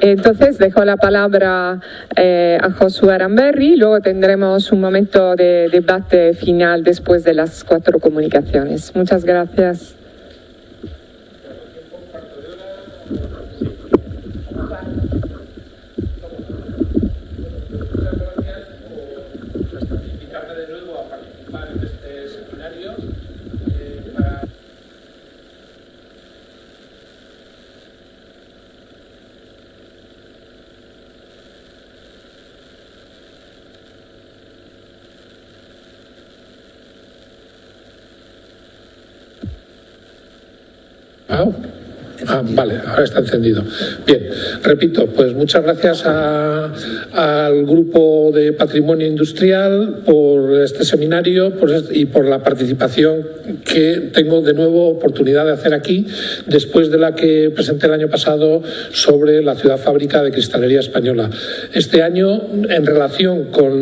Entonces dejo la palabra a Josué Aramberri, luego tendremos un momento de debate final después de las 4 comunicaciones. Muchas gracias. Vale, ahora está encendido. Bien, repito, pues muchas gracias al Grupo de Patrimonio Industrial por este seminario y por la participación que tengo de nuevo oportunidad de hacer aquí, después de la que presenté el año pasado sobre la ciudad fábrica de cristalería española. Este año, en relación con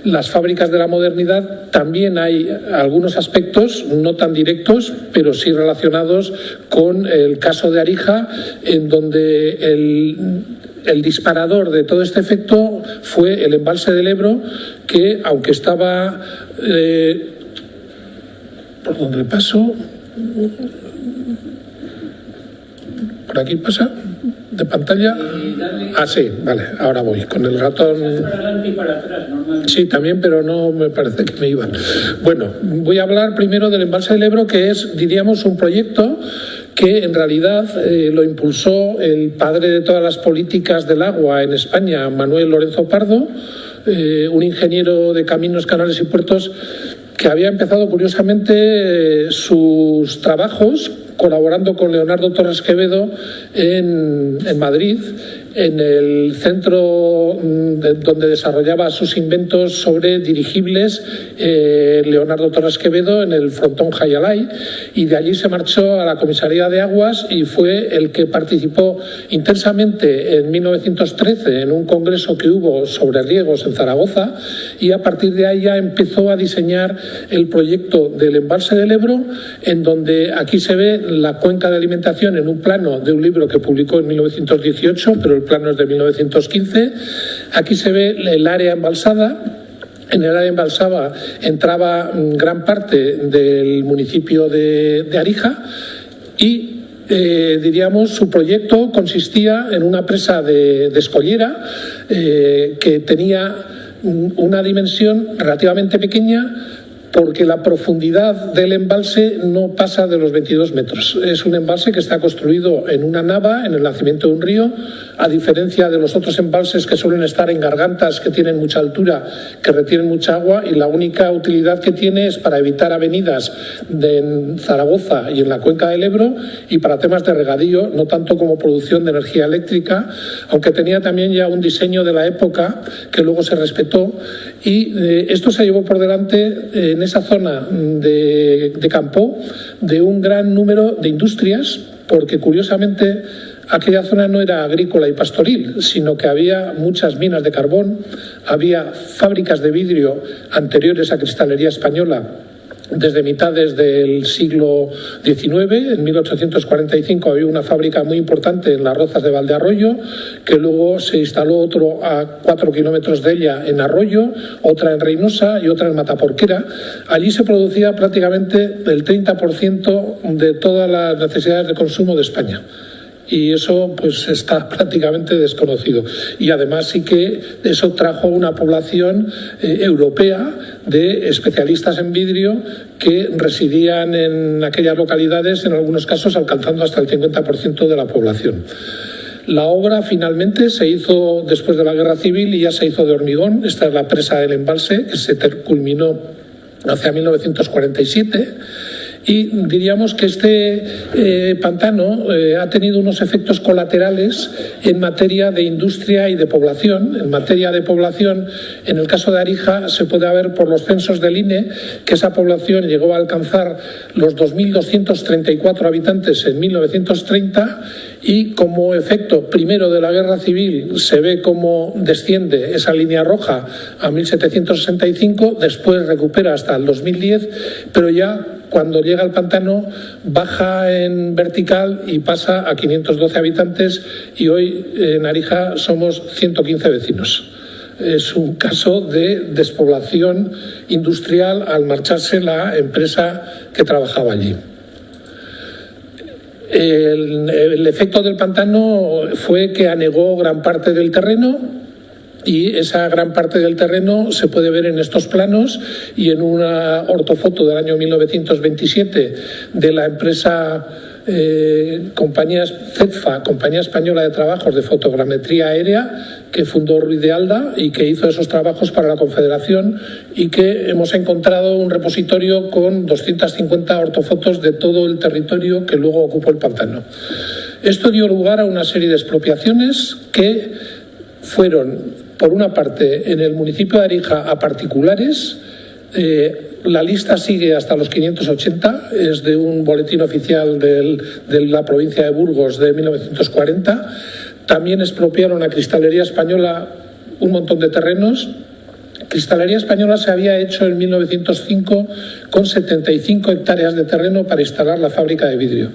las fábricas de la modernidad, también hay algunos aspectos no tan directos, pero sí relacionados con el caso de Arija, en donde el disparador de todo este efecto fue el embalse del Ebro, que aunque estaba por donde paso, por aquí pasa de pantalla. Sí, vale, ahora voy con el ratón. Sí, también, pero no me parece que me iban. Bueno, voy a hablar primero del embalse del Ebro, que es, diríamos, un proyecto que en realidad lo impulsó el padre de todas las políticas del agua en España, Manuel Lorenzo Pardo, un ingeniero de caminos, canales y puertos que había empezado curiosamente sus trabajos colaborando con Leonardo Torres Quevedo en Madrid, en el centro donde desarrollaba sus inventos sobre dirigibles, Leonardo Torres Quevedo, en el frontón Jayalay, y de allí se marchó a la Comisaría de Aguas y fue el que participó intensamente en 1913 en un congreso que hubo sobre riegos en Zaragoza, y a partir de ahí ya empezó a diseñar el proyecto del embalse del Ebro, en donde aquí se ve la cuenca de alimentación en un plano de un libro que publicó en 1918, pero el plano es de 1915. Aquí se ve el área embalsada. En el área embalsada entraba gran parte del municipio de Arija y diríamos, su proyecto consistía en una presa de escollera que tenía una dimensión relativamente pequeña, porque la profundidad del embalse no pasa de los 22 metros. Es un embalse que está construido en una nava, en el nacimiento de un río, a diferencia de los otros embalses que suelen estar en gargantas que tienen mucha altura, que retienen mucha agua, y la única utilidad que tiene es para evitar avenidas en Zaragoza y en la cuenca del Ebro, y para temas de regadío, no tanto como producción de energía eléctrica, aunque tenía también ya un diseño de la época que luego se respetó, y esto se llevó por delante en esa zona de Campó de un gran número de industrias, porque curiosamente aquella zona no era agrícola y pastoril, sino que había muchas minas de carbón, había fábricas de vidrio anteriores a Cristalería Española desde mitades del siglo XIX. En 1845 había una fábrica muy importante en las Rozas de Valdearroyo, que luego se instaló otro a 4 kilómetros de ella en Arroyo, otra en Reynosa y otra en Mataporquera. Allí se producía prácticamente el 30% de todas las necesidades de consumo de España. Y eso pues está prácticamente desconocido, y además sí que eso trajo una población europea de especialistas en vidrio que residían en aquellas localidades, en algunos casos alcanzando hasta el 50% de la población. La obra finalmente se hizo después de la Guerra Civil y ya se hizo de hormigón. Esta es la presa del embalse, que se culminó hacia 1947. Y diríamos que este pantano ha tenido unos efectos colaterales en materia de industria y de población. En materia de población, en el caso de Arija, se puede ver por los censos del INE que esa población llegó a alcanzar los 2.234 habitantes en 1930, y como efecto primero de la Guerra Civil se ve cómo desciende esa línea roja a 1765, después recupera hasta el 2010, pero ya cuando llega al pantano baja en vertical y pasa a 512 habitantes y hoy en Arija somos 115 vecinos. Es un caso de despoblación industrial al marcharse la empresa que trabajaba allí. El efecto del pantano fue que anegó gran parte del terreno y esa gran parte del terreno se puede ver en estos planos y en una ortofoto del año 1927 de la empresa Compañía Española de Trabajos de Fotogrametría Aérea, que fundó Ruiz de Alda y que hizo esos trabajos para la Confederación, y que hemos encontrado un repositorio con 250 ortofotos de todo el territorio que luego ocupó el pantano. Esto dio lugar a una serie de expropiaciones que fueron, por una parte, en el municipio de Arija a particulares. La lista sigue hasta los 580, es de un boletín oficial de la provincia de Burgos de 1940. También expropiaron a Cristalería Española un montón de terrenos. Cristalería Española se había hecho en 1905 con 75 hectáreas de terreno para instalar la fábrica de vidrio.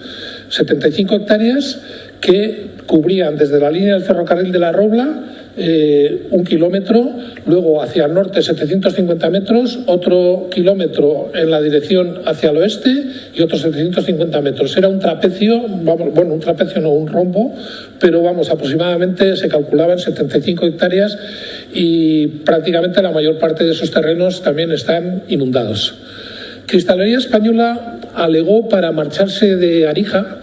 75 hectáreas que cubrían desde la línea del ferrocarril de La Robla 1 kilómetro, luego hacia el norte 750 metros, otro kilómetro en la dirección hacia el oeste y otros 750 metros. Era un trapecio, un trapecio no, un rombo, pero aproximadamente se calculaban 75 hectáreas y prácticamente la mayor parte de esos terrenos también están inundados. Cristalería Española alegó para marcharse de Arija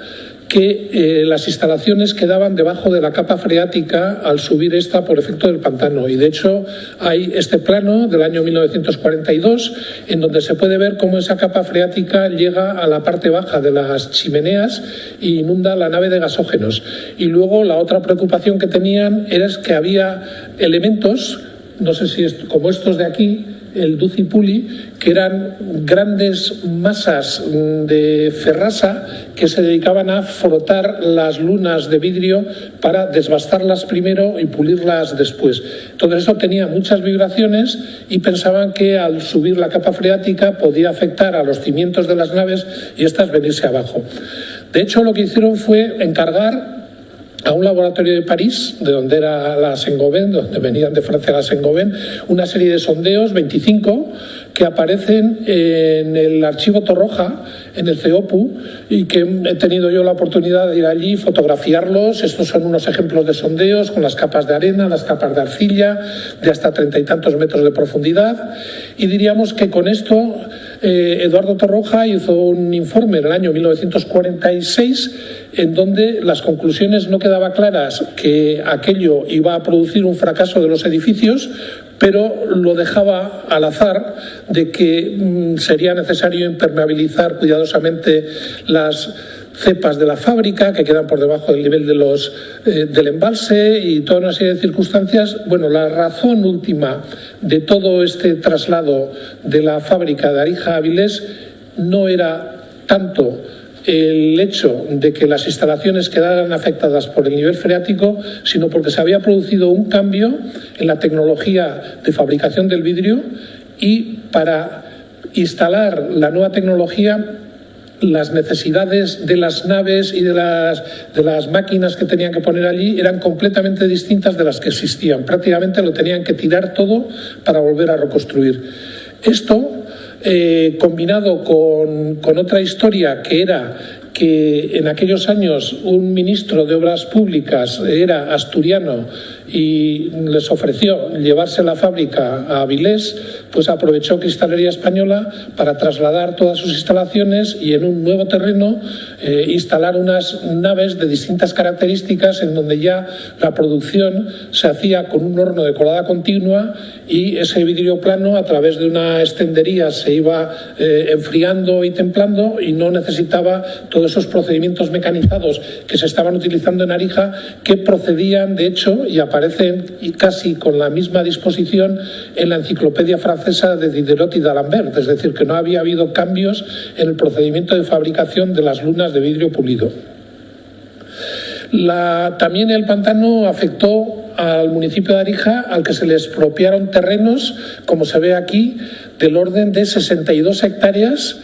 que las instalaciones quedaban debajo de la capa freática al subir esta por efecto del pantano. Y de hecho hay este plano del año 1942 en donde se puede ver cómo esa capa freática llega a la parte baja de las chimeneas e inunda la nave de gasógenos. Y luego la otra preocupación que tenían era que había elementos, no sé si es como estos de aquí, el Ducipuli, que eran grandes masas de ferrasa que se dedicaban a frotar las lunas de vidrio para desbastarlas primero y pulirlas después. Todo eso tenía muchas vibraciones y pensaban que al subir la capa freática podía afectar a los cimientos de las naves y estas venirse abajo. De hecho, lo que hicieron fue encargar a un laboratorio de París, de donde era la Saint-Gobain, donde venían de Francia la Saint-Gobain, una serie de sondeos, 25, que aparecen en el archivo Torroja, en el CEOPU, y que he tenido yo la oportunidad de ir allí y fotografiarlos. Estos son unos ejemplos de sondeos con las capas de arena, las capas de arcilla, de hasta 30 y tantos metros de profundidad. Y diríamos que con esto Eduardo Torroja hizo un informe en el año 1946 en donde las conclusiones no quedaban claras, que aquello iba a producir un fracaso de los edificios, pero lo dejaba al azar de que sería necesario impermeabilizar cuidadosamente las cepas de la fábrica que quedan por debajo del nivel del embalse y toda una serie de circunstancias. Bueno, la razón última de todo este traslado de la fábrica de Arija a Avilés no era tanto el hecho de que las instalaciones quedaran afectadas por el nivel freático, sino porque se había producido un cambio en la tecnología de fabricación del vidrio y para instalar la nueva tecnología las necesidades de las naves y de las máquinas que tenían que poner allí eran completamente distintas de las que existían. Prácticamente lo tenían que tirar todo para volver a reconstruir. Esto, combinado con otra historia que era que en aquellos años un ministro de Obras Públicas era asturiano y les ofreció llevarse la fábrica a Avilés, pues aprovechó Cristalería Española para trasladar todas sus instalaciones y en un nuevo terreno instalar unas naves de distintas características en donde ya la producción se hacía con un horno de colada continua y ese vidrio plano a través de una extendería se iba enfriando y templando y no necesitaba todos esos procedimientos mecanizados que se estaban utilizando en Arija, que procedían de hecho y aparecen casi con la misma disposición en la enciclopedia francesa de Diderot y d'Alembert, es decir, que no había habido cambios en el procedimiento de fabricación de las lunas de vidrio pulido. También el pantano afectó al municipio de Arija, al que se le expropiaron terrenos, como se ve aquí, del orden de 62 hectáreas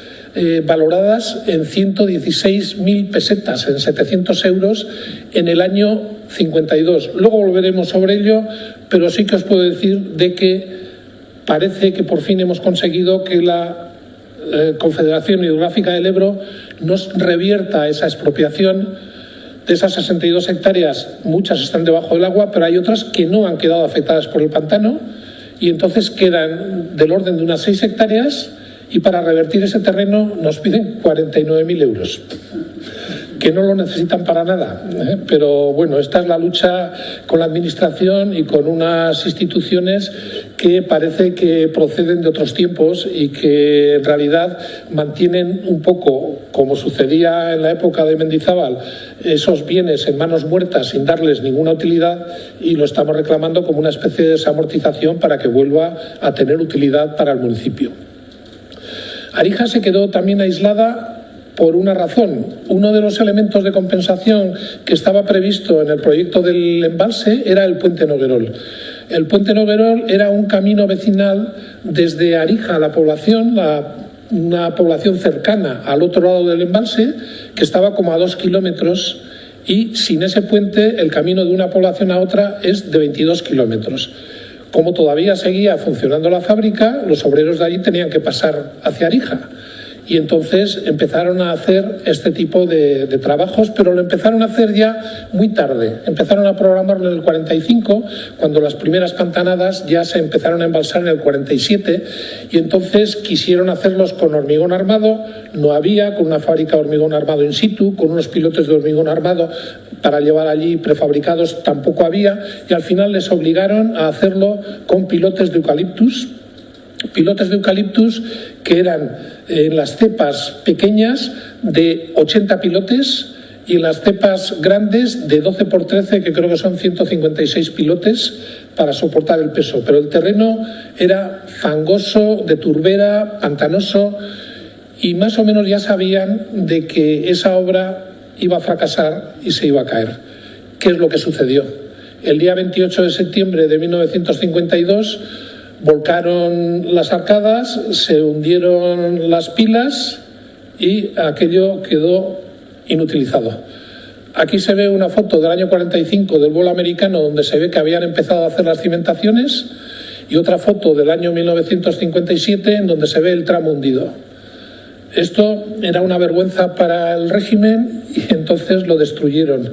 valoradas en 116.000 pesetas, en 700 euros, en el año 52. Luego volveremos sobre ello, pero sí que os puedo decir de que parece que por fin hemos conseguido que la Confederación Hidrográfica del Ebro nos revierta esa expropiación. De esas 62 hectáreas, muchas están debajo del agua, pero hay otras que no han quedado afectadas por el pantano y entonces quedan del orden de unas 6 hectáreas y para revertir ese terreno nos piden 49.000 euros, que no lo necesitan para nada, pero bueno, esta es la lucha con la administración y con unas instituciones que parece que proceden de otros tiempos y que en realidad mantienen un poco, como sucedía en la época de Mendizábal, esos bienes en manos muertas sin darles ninguna utilidad, y lo estamos reclamando como una especie de desamortización para que vuelva a tener utilidad para el municipio. Arija se quedó también aislada por una razón. Uno de los elementos de compensación que estaba previsto en el proyecto del embalse era el puente Noguerol. El puente Noguerol era un camino vecinal desde Arija a la población, una población cercana al otro lado del embalse, que estaba como a 2 kilómetros, y sin ese puente el camino de una población a otra es de 22 kilómetros. Como todavía seguía funcionando la fábrica, los obreros de allí tenían que pasar hacia Arija. Y entonces empezaron a hacer este tipo de trabajos, pero lo empezaron a hacer ya muy tarde. Empezaron a programarlo en el 45, cuando las primeras pantanadas ya se empezaron a embalsar en el 47, y entonces quisieron hacerlos con hormigón armado. No había, con una fábrica de hormigón armado in situ, con unos pilotes de hormigón armado para llevar allí prefabricados tampoco había, y al final les obligaron a hacerlo con pilotes de eucaliptus que eran en las cepas pequeñas de 80 pilotes y en las cepas grandes de 12 por 13, que creo que son 156 pilotes para soportar el peso. Pero el terreno era fangoso, de turbera, pantanoso, y más o menos ya sabían de que esa obra iba a fracasar y se iba a caer. ¿Qué es lo que sucedió? El día 28 de septiembre de 1952 volcaron las arcadas, se hundieron las pilas y aquello quedó inutilizado. Aquí se ve una foto del año 45 del vuelo americano, donde se ve que habían empezado a hacer las cimentaciones, y otra foto del año 1957 en donde se ve el tramo hundido. Esto era una vergüenza para el régimen y entonces lo destruyeron.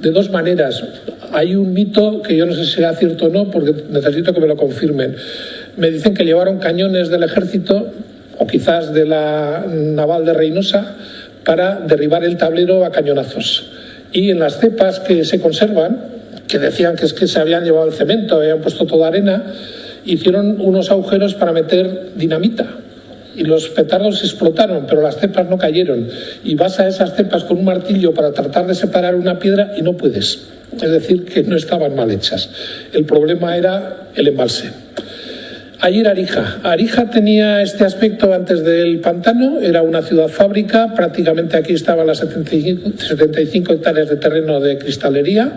De dos maneras. Hay un mito que yo no sé si será cierto o no, porque necesito que me lo confirmen. Me dicen que llevaron cañones del ejército, o quizás de la naval de Reynosa, para derribar el tablero a cañonazos. Y en las cepas que se conservan, que decían que es que se habían llevado el cemento, habían puesto toda arena, hicieron unos agujeros para meter dinamita. Y los petardos explotaron, pero las cepas no cayeron. Y vas a esas cepas con un martillo para tratar de separar una piedra y no puedes. Es decir, que no estaban mal hechas. El problema era el embalse. Ahí era Arija. Arija tenía este aspecto antes del pantano, era una ciudad fábrica, prácticamente aquí estaban las 75 hectáreas de terreno de cristalería,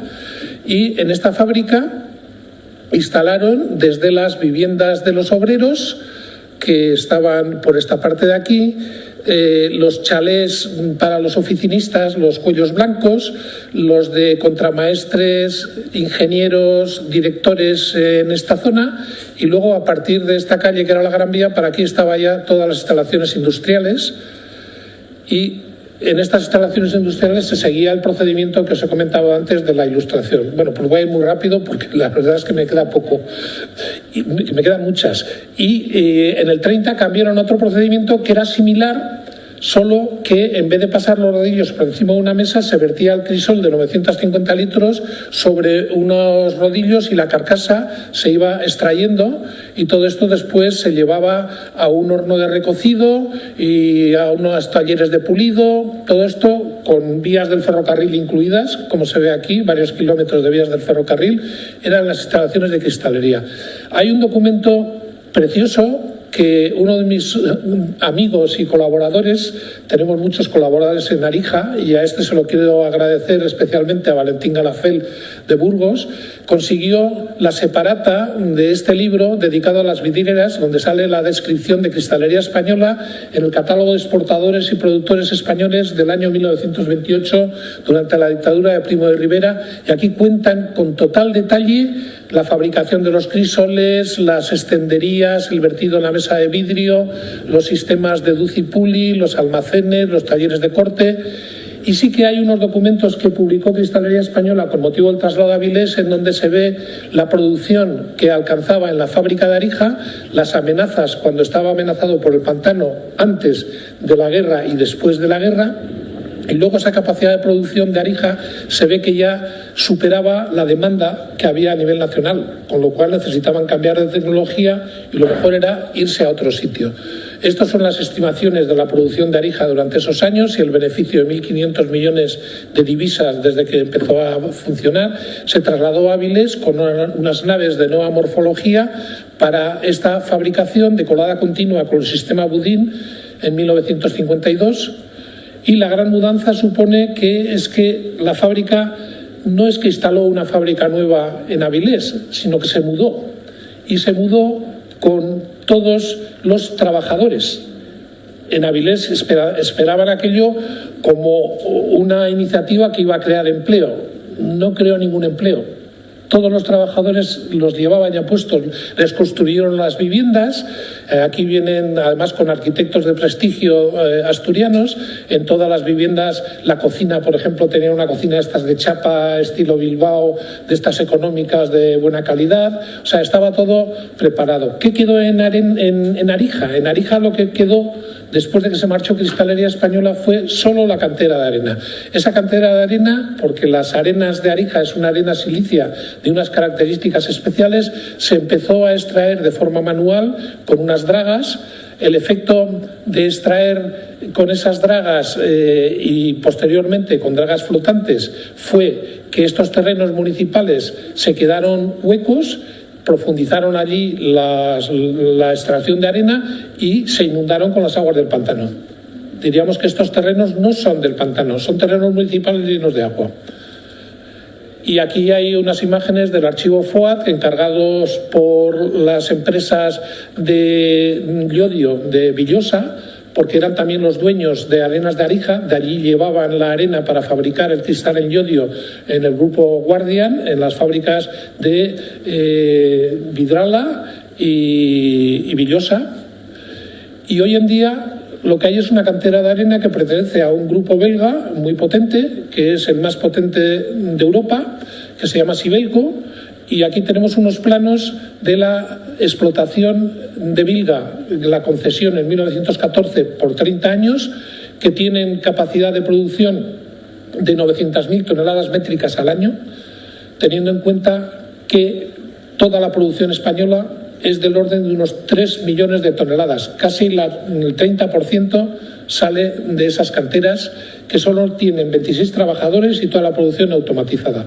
y en esta fábrica instalaron desde las viviendas de los obreros, que estaban por esta parte de aquí, los chalés para los oficinistas, los cuellos blancos, los de contramaestres, ingenieros, directores en esta zona, y luego a partir de esta calle que era la Gran Vía, para aquí estaba ya todas las instalaciones industriales, y en estas instalaciones industriales se seguía el procedimiento que os he comentado antes de la ilustración. Bueno, pues voy a ir muy rápido porque la verdad es que me queda poco, y me quedan muchas. Y en el 30 cambiaron otro procedimiento que era similar, solo que en vez de pasar los rodillos por encima de una mesa, se vertía el crisol de 950 litros sobre unos rodillos y la carcasa se iba extrayendo, y todo esto después se llevaba a un horno de recocido y a unos talleres de pulido, todo esto con vías del ferrocarril incluidas, como se ve aquí, varios kilómetros de vías del ferrocarril, eran las instalaciones de cristalería. Hay un documento precioso que uno de mis amigos y colaboradores, tenemos muchos colaboradores en Arija, y a este se lo quiero agradecer especialmente a Valentín Galafel de Burgos, consiguió la separata de este libro dedicado a las vidrieras, donde sale la descripción de Cristalería Española en el catálogo de exportadores y productores españoles del año 1928, durante la dictadura de Primo de Rivera, y aquí cuentan con total detalle la fabricación de los crisoles, las estenderías, el vertido en la mesa de vidrio, los sistemas de Ducipuli, los almacenes, los talleres de corte. Y sí que hay unos documentos que publicó Cristalería Española con motivo del traslado a Avilés, en donde se ve la producción que alcanzaba en la fábrica de Arija, las amenazas cuando estaba amenazado por el pantano antes de la guerra y después de la guerra. Y luego esa capacidad de producción de Arija se ve que ya superaba la demanda que había a nivel nacional, con lo cual necesitaban cambiar de tecnología y lo mejor era irse a otro sitio. Estas son las estimaciones de la producción de Arija durante esos años y el beneficio de 1.500 millones de divisas desde que empezó a funcionar. Se trasladó a Avilés con unas naves de nueva morfología para esta fabricación de colada continua con el sistema Budin en 1952. Y la gran mudanza supone que la fábrica no es que instaló una fábrica nueva en Avilés, sino que se mudó. Y se mudó con todos los trabajadores. En Avilés esperaban aquello como una iniciativa que iba a crear empleo. No creó ningún empleo. Todos los trabajadores los llevaban ya puestos, les construyeron las viviendas. Aquí vienen además con arquitectos de prestigio asturianos. En todas las viviendas, la cocina, por ejemplo, tenía una cocina estas de chapa, estilo Bilbao, de estas económicas de buena calidad. O sea, estaba todo preparado. ¿Qué quedó en Arija? En Arija lo que quedó después de que se marchó Cristalería Española fue solo la cantera de arena. Esa cantera de arena, porque las arenas de Arija es una arena silicia de unas características especiales, se empezó a extraer de forma manual con unas dragas. El efecto de extraer con esas dragas y posteriormente con dragas flotantes fue que estos terrenos municipales se quedaron huecos, profundizaron allí la extracción de arena y se inundaron con las aguas del pantano. Diríamos que estos terrenos no son del pantano, son terrenos municipales llenos de agua. Y aquí hay unas imágenes del archivo FOAT encargados por las empresas de Llodio de Villosa, porque eran también los dueños de Arenas de Arija. De allí llevaban la arena para fabricar el cristal en yodio en el grupo Guardian, en las fábricas de Vidrala y Villosa. Y hoy en día lo que hay es una cantera de arena que pertenece a un grupo belga muy potente, que es el más potente de Europa, que se llama Sibelco. Y aquí tenemos unos planos de la explotación de Bilga, la concesión en 1914 por 30 años, que tienen capacidad de producción de 900.000 toneladas métricas al año, teniendo en cuenta que toda la producción española es del orden de unos 3 millones de toneladas. Casi el 30% sale de esas canteras, que solo tienen 26 trabajadores y toda la producción automatizada.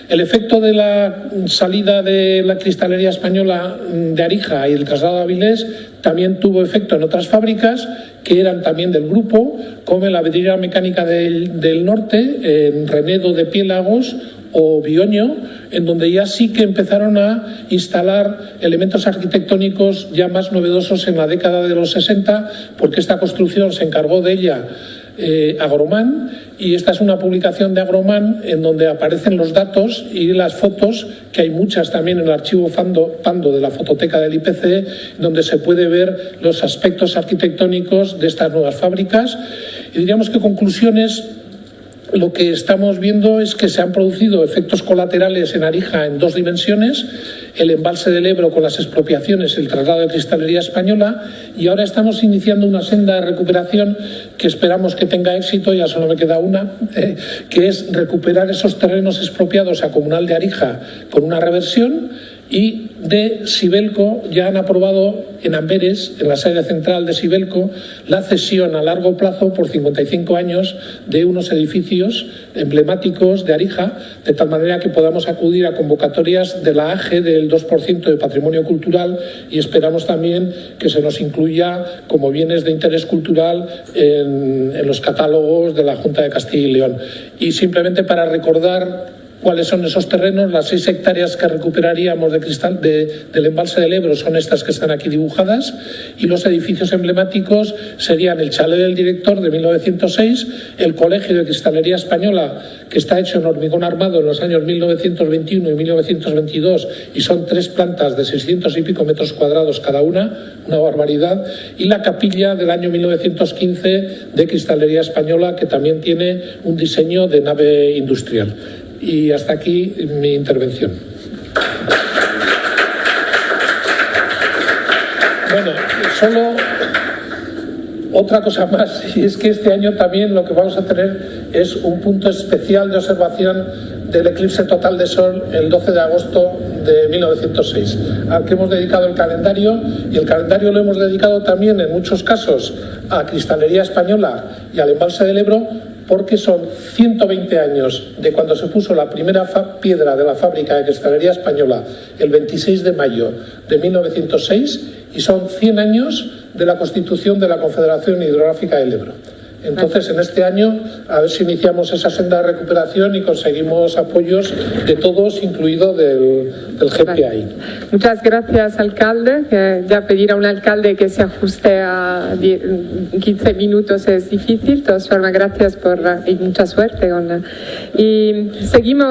El efecto de la salida de la Cristalería Española de Arija y el traslado a Avilés también tuvo efecto en otras fábricas que eran también del grupo, como la vidriera mecánica del norte, en Renedo de Piélagos o Bioño, en donde ya sí que empezaron a instalar elementos arquitectónicos ya más novedosos en la década de los 60, porque esta construcción se encargó de ella Agromán, y esta es una publicación de Agromán en donde aparecen los datos y las fotos, que hay muchas también en el archivo Pando de la fototeca del IPC, donde se puede ver los aspectos arquitectónicos de estas nuevas fábricas. Y diríamos que conclusiones, lo que estamos viendo es que se han producido efectos colaterales en Arija en 2 dimensiones, el embalse del Ebro con las expropiaciones, el traslado de Cristalería Española, y ahora estamos iniciando una senda de recuperación que esperamos que tenga éxito, ya solo me queda una, que es recuperar esos terrenos expropiados a Comunal de Arija con una reversión. Y de Sibelco ya han aprobado en Amberes, en la sede central de Sibelco, la cesión a largo plazo por 55 años de unos edificios emblemáticos de Arija, de tal manera que podamos acudir a convocatorias de la AGE del 2% de patrimonio cultural, y esperamos también que se nos incluya como bienes de interés cultural en los catálogos de la Junta de Castilla y León. Y simplemente para recordar cuáles son esos terrenos. Las 6 hectáreas que recuperaríamos del embalse del Ebro son estas que están aquí dibujadas, y los edificios emblemáticos serían el chalet del director de 1906, el Colegio de Cristalería Española, que está hecho en hormigón armado en los años 1921 y 1922, y son 3 plantas de 600 y pico metros cuadrados cada una barbaridad, y la capilla del año 1915 de Cristalería Española, que también tiene un diseño de nave industrial. Y hasta aquí mi intervención. Bueno, solo otra cosa más, y es que este año también lo que vamos a tener es un punto especial de observación del eclipse total de Sol el 12 de agosto de 1906, al que hemos dedicado el calendario, y el calendario lo hemos dedicado también en muchos casos a Cristalería Española y al embalse del Ebro, porque son 120 años de cuando se puso la primera piedra de la fábrica de Cristalería Española el 26 de mayo de 1906, y son 100 años de la constitución de la Confederación Hidrográfica del Ebro. Entonces, en este año, a ver si iniciamos esa senda de recuperación y conseguimos apoyos de todos, incluido del GPI. Muchas gracias, alcalde. Ya pedir a un alcalde que se ajuste a 15 minutos es difícil. De todas formas, gracias y mucha suerte. Y seguimos.